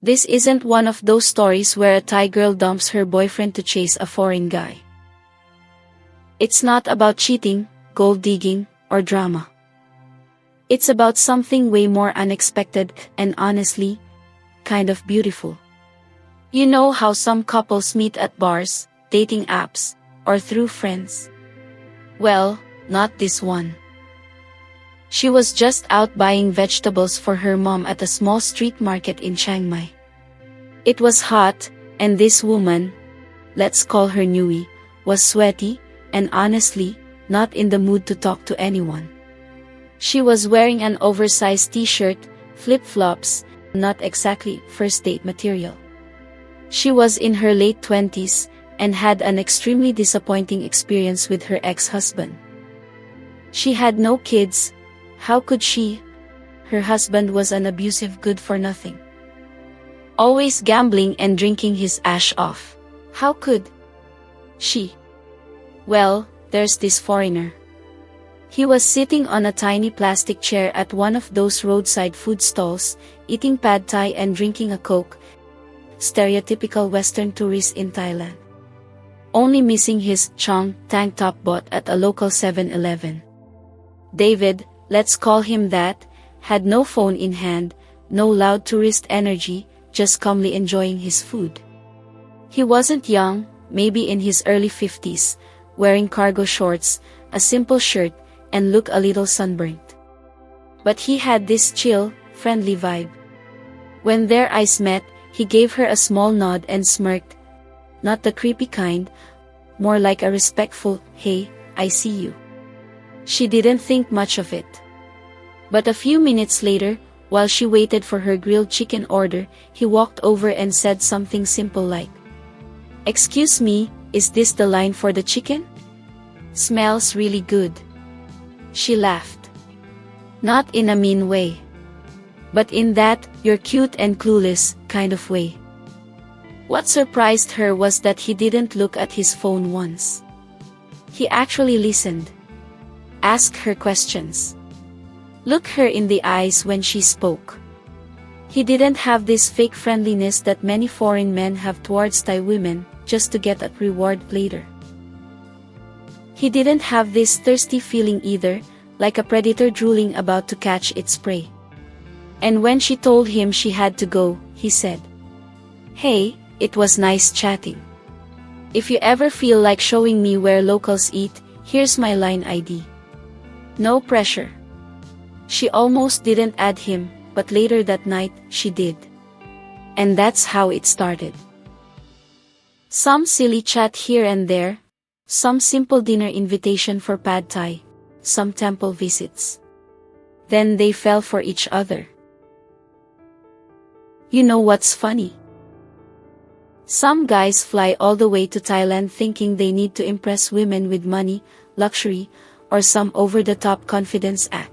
This isn't one of those stories where a Thai girl dumps her boyfriend to chase a foreign guy. It's not about cheating, gold digging, or drama. It's about something way more unexpected and honestly, kind of beautiful. You know how some couples meet at bars, dating apps, or through friends? Well, not this one. She was just out buying vegetables for her mom at a small street market in Chiang Mai. It was hot, and this woman, let's call her Nui, was sweaty, and honestly, not in the mood to talk to anyone. She was wearing an oversized t-shirt, flip-flops, not exactly first date material. She was in her late 20s, and had an extremely disappointing experience with her ex-husband. She had no kids. How could she? Her husband was an abusive good-for-nothing. Always gambling and drinking his ass off. How could she? Well, there's this foreigner. He was sitting on a tiny plastic chair at one of those roadside food stalls, eating pad thai and drinking a Coke. Stereotypical Western tourist in Thailand. Only missing his chong tank top bought at a local 7-Eleven. David, let's call him that, had no phone in hand, no loud tourist energy, just calmly enjoying his food. He wasn't young, maybe in his early 50s, wearing cargo shorts, a simple shirt, and looked a little sunburnt. But he had this chill, friendly vibe. When their eyes met, he gave her a small nod and smirked. Not the creepy kind, more like a respectful, "Hey, I see you." She didn't think much of it. But a few minutes later, while she waited for her grilled chicken order, he walked over and said something simple like, "Excuse me, is this the line for the chicken? Smells really good." She laughed. Not in a mean way. But in that, "you're cute and clueless" kind of way. What surprised her was that he didn't look at his phone once. He actually listened. Asked her questions. Looked her in the eyes when she spoke. He didn't have this fake friendliness that many foreign men have towards Thai women, just to get a reward later. He didn't have this thirsty feeling either, like a predator drooling about to catch its prey. And when she told him she had to go, he said, "Hey, it was nice chatting. If you ever feel like showing me where locals eat, here's my line ID. No pressure." She almost didn't add him, but later that night, she did. And that's how it started. Some silly chat here and there, some simple dinner invitation for pad thai, some temple visits. Then they fell for each other. You know what's funny? Some guys fly all the way to Thailand thinking they need to impress women with money, luxury, or some over-the-top confidence act.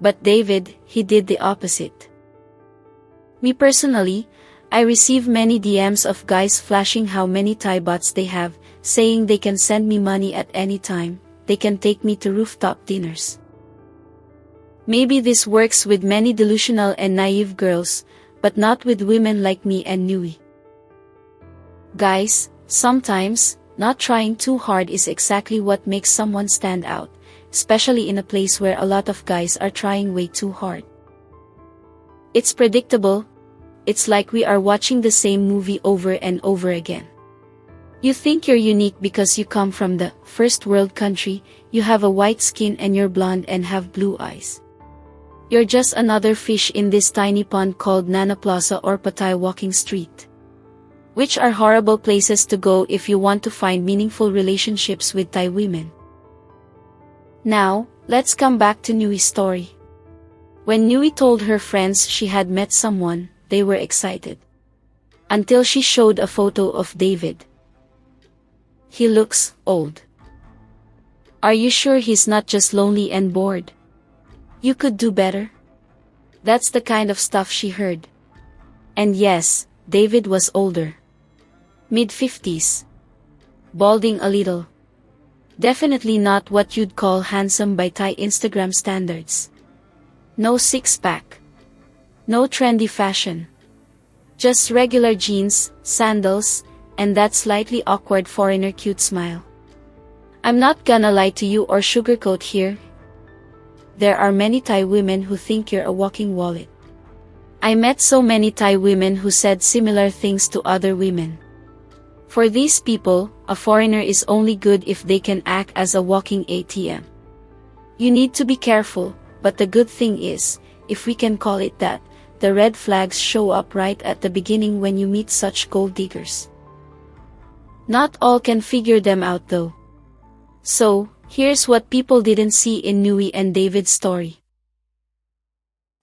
But David, he did the opposite. Me personally, I receive many DMs of guys flashing how many Thai bots they have, saying they can send me money at any time, they can take me to rooftop dinners. Maybe this works with many delusional and naive girls, but not with women like me and Nui. Guys, sometimes, not trying too hard is exactly what makes someone stand out, especially in a place where a lot of guys are trying way too hard. It's predictable. It's like we are watching the same movie over and over again. You think you're unique because you come from the first world country, you have a white skin and you're blonde and have blue eyes. You're just another fish in this tiny pond called Nana Plaza or Pattaya Walking Street. Which are horrible places to go if you want to find meaningful relationships with Thai women. Now, let's come back to Nui's story. When Nui told her friends she had met someone, they were excited. Until she showed a photo of David. He looks old. Are you sure he's not just lonely and bored? You could do better. That's the kind of stuff she heard. And yes, David was older. Mid-50s. Balding a little. Definitely not what you'd call handsome by Thai Instagram standards. No six-pack. No trendy fashion. Just regular jeans, sandals, and that slightly awkward foreigner cute smile. I'm not gonna lie to you or sugarcoat here. There are many Thai women who think you're a walking wallet. I met so many Thai women who said similar things to other women. For these people, a foreigner is only good if they can act as a walking ATM. You need to be careful, but the good thing is, if we can call it that, the red flags show up right at the beginning when you meet such gold diggers. Not all can figure them out though. So, here's what people didn't see in Nui and David's story.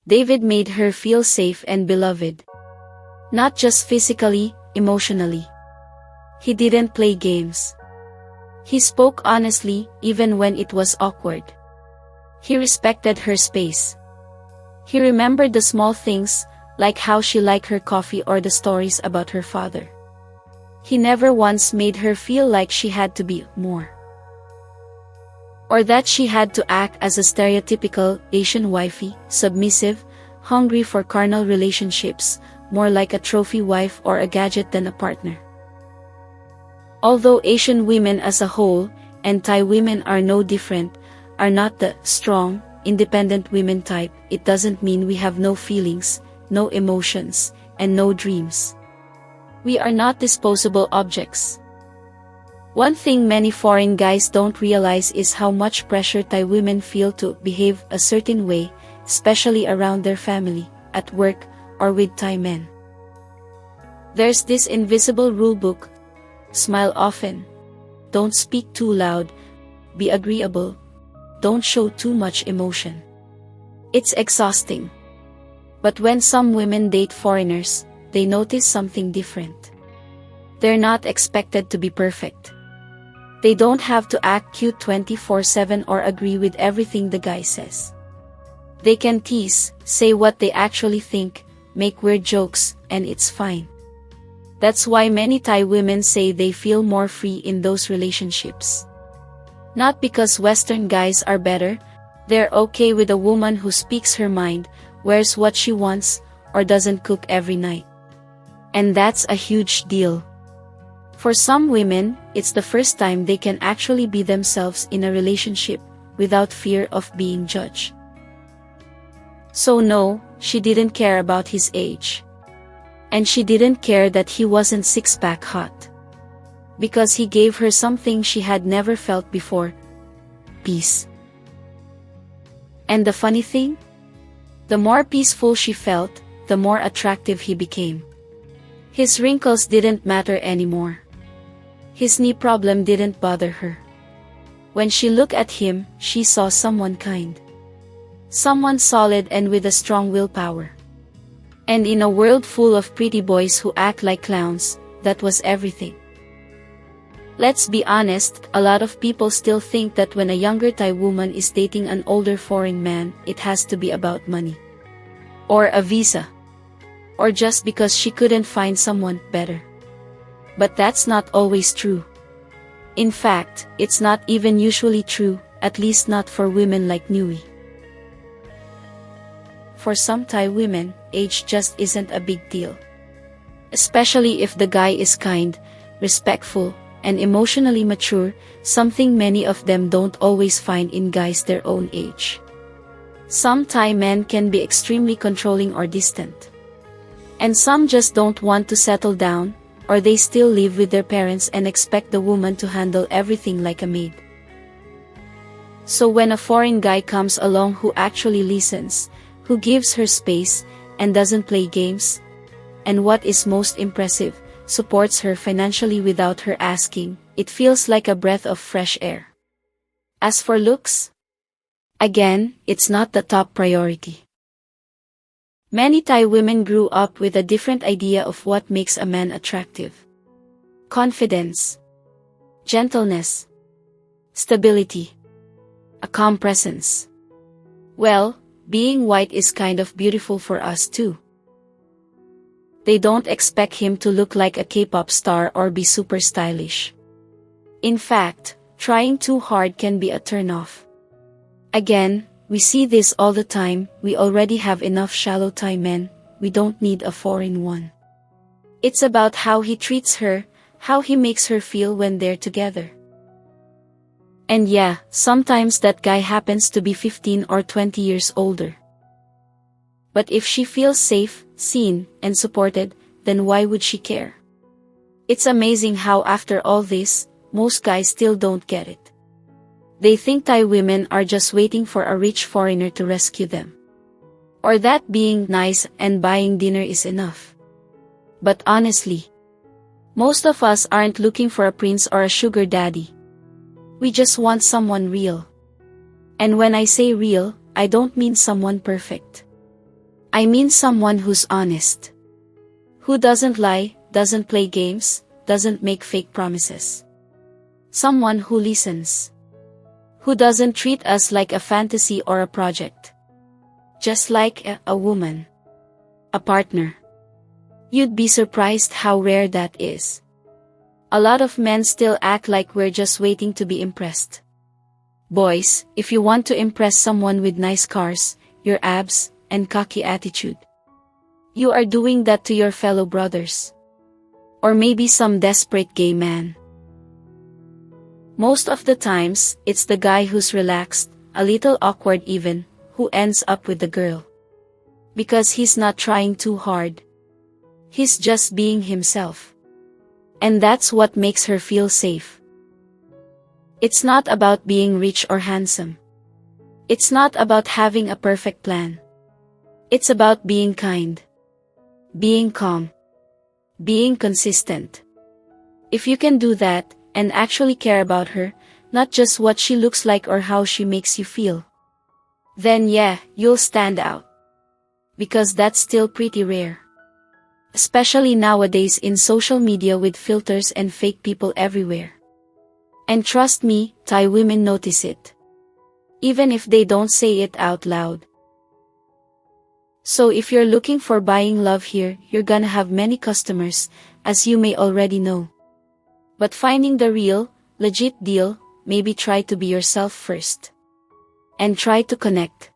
David made her feel safe and beloved. Not just physically, emotionally. He didn't play games. He spoke honestly, even when it was awkward. He respected her space. He remembered the small things, like how she liked her coffee or the stories about her father. He never once made her feel like she had to be more. Or that she had to act as a stereotypical Asian wifey, submissive, hungry for carnal relationships, more like a trophy wife or a gadget than a partner. Although Asian women as a whole, and Thai women are no different, are not the strong, independent women type, it doesn't mean we have no feelings, no emotions, and no dreams. We are not disposable objects. One thing many foreign guys don't realize is how much pressure Thai women feel to behave a certain way, especially around their family, at work, or with Thai men. There's this invisible rulebook: smile often, don't speak too loud, be agreeable, don't show too much emotion. It's exhausting. But when some women date foreigners, they notice something different. They're not expected to be perfect. They don't have to act cute 24/7 or agree with everything the guy says. They can tease, say what they actually think, make weird jokes, and it's fine. That's why many Thai women say they feel more free in those relationships. Not because Western guys are better, they're okay with a woman who speaks her mind, wears what she wants, or doesn't cook every night. And that's a huge deal. For some women, it's the first time they can actually be themselves in a relationship, without fear of being judged. So no, she didn't care about his age. And she didn't care that he wasn't six-pack hot. Because he gave her something she had never felt before: peace. And the funny thing? The more peaceful she felt, the more attractive he became. His wrinkles didn't matter anymore. His knee problem didn't bother her. When she looked at him, she saw someone kind. Someone solid and with a strong willpower. And in a world full of pretty boys who act like clowns, that was everything. Let's be honest, a lot of people still think that when a younger Thai woman is dating an older foreign man, it has to be about money. Or a visa. Or just because she couldn't find someone better. But that's not always true. In fact, it's not even usually true, at least not for women like Nui. For some Thai women, age just isn't a big deal. Especially if the guy is kind, respectful, and emotionally mature, something many of them don't always find in guys their own age. Some Thai men can be extremely controlling or distant. And some just don't want to settle down, or they still live with their parents and expect the woman to handle everything like a maid. So when a foreign guy comes along who actually listens, who gives her space, and doesn't play games, and what is most impressive, supports her financially without her asking, it feels like a breath of fresh air. As for looks, again, it's not the top priority. Many Thai women grew up with a different idea of what makes a man attractive. Confidence, gentleness, stability, a calm presence. Well, being white is kind of beautiful for us too. They don't expect him to look like a K-pop star or be super stylish. In fact, trying too hard can be a turn-off. Again, we see this all the time: we already have enough shallow Thai men, we don't need a foreign one. It's about how he treats her, how he makes her feel when they're together. And yeah, sometimes that guy happens to be 15 or 20 years older. But if she feels safe, seen, and supported, then why would she care? It's amazing how after all this, most guys still don't get it. They think Thai women are just waiting for a rich foreigner to rescue them. Or that being nice and buying dinner is enough. But honestly, most of us aren't looking for a prince or a sugar daddy. We just want someone real. And when I say real, I don't mean someone perfect. I mean someone who's honest. Who doesn't lie, doesn't play games, doesn't make fake promises. Someone who listens. Who doesn't treat us like a fantasy or a project. Just like a woman. A partner. You'd be surprised how rare that is. A lot of men still act like we're just waiting to be impressed. Boys, if you want to impress someone with nice cars, your abs, and cocky attitude, you are doing that to your fellow brothers. Or maybe some desperate gay man. Most of the times, it's the guy who's relaxed, a little awkward even, who ends up with the girl. Because he's not trying too hard. He's just being himself. And that's what makes her feel safe. It's not about being rich or handsome. It's not about having a perfect plan. It's about being kind. Being calm. Being consistent. If you can do that, and actually care about her, not just what she looks like or how she makes you feel, then yeah, you'll stand out. Because that's still pretty rare. Especially nowadays in social media with filters and fake people everywhere. And trust me, Thai women notice it. Even if they don't say it out loud. So if you're looking for buying love here, you're gonna have many customers, as you may already know. But finding the real, legit deal, maybe try to be yourself first. And try to connect.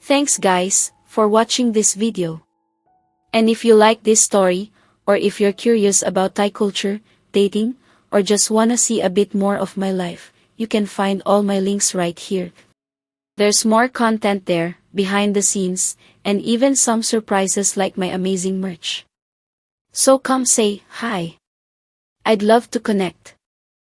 Thanks guys, for watching this video. And if you like this story, or if you're curious about Thai culture, dating, or just wanna see a bit more of my life, you can find all my links right here. There's more content there, behind the scenes, and even some surprises like my amazing merch. So come say hi. I'd love to connect.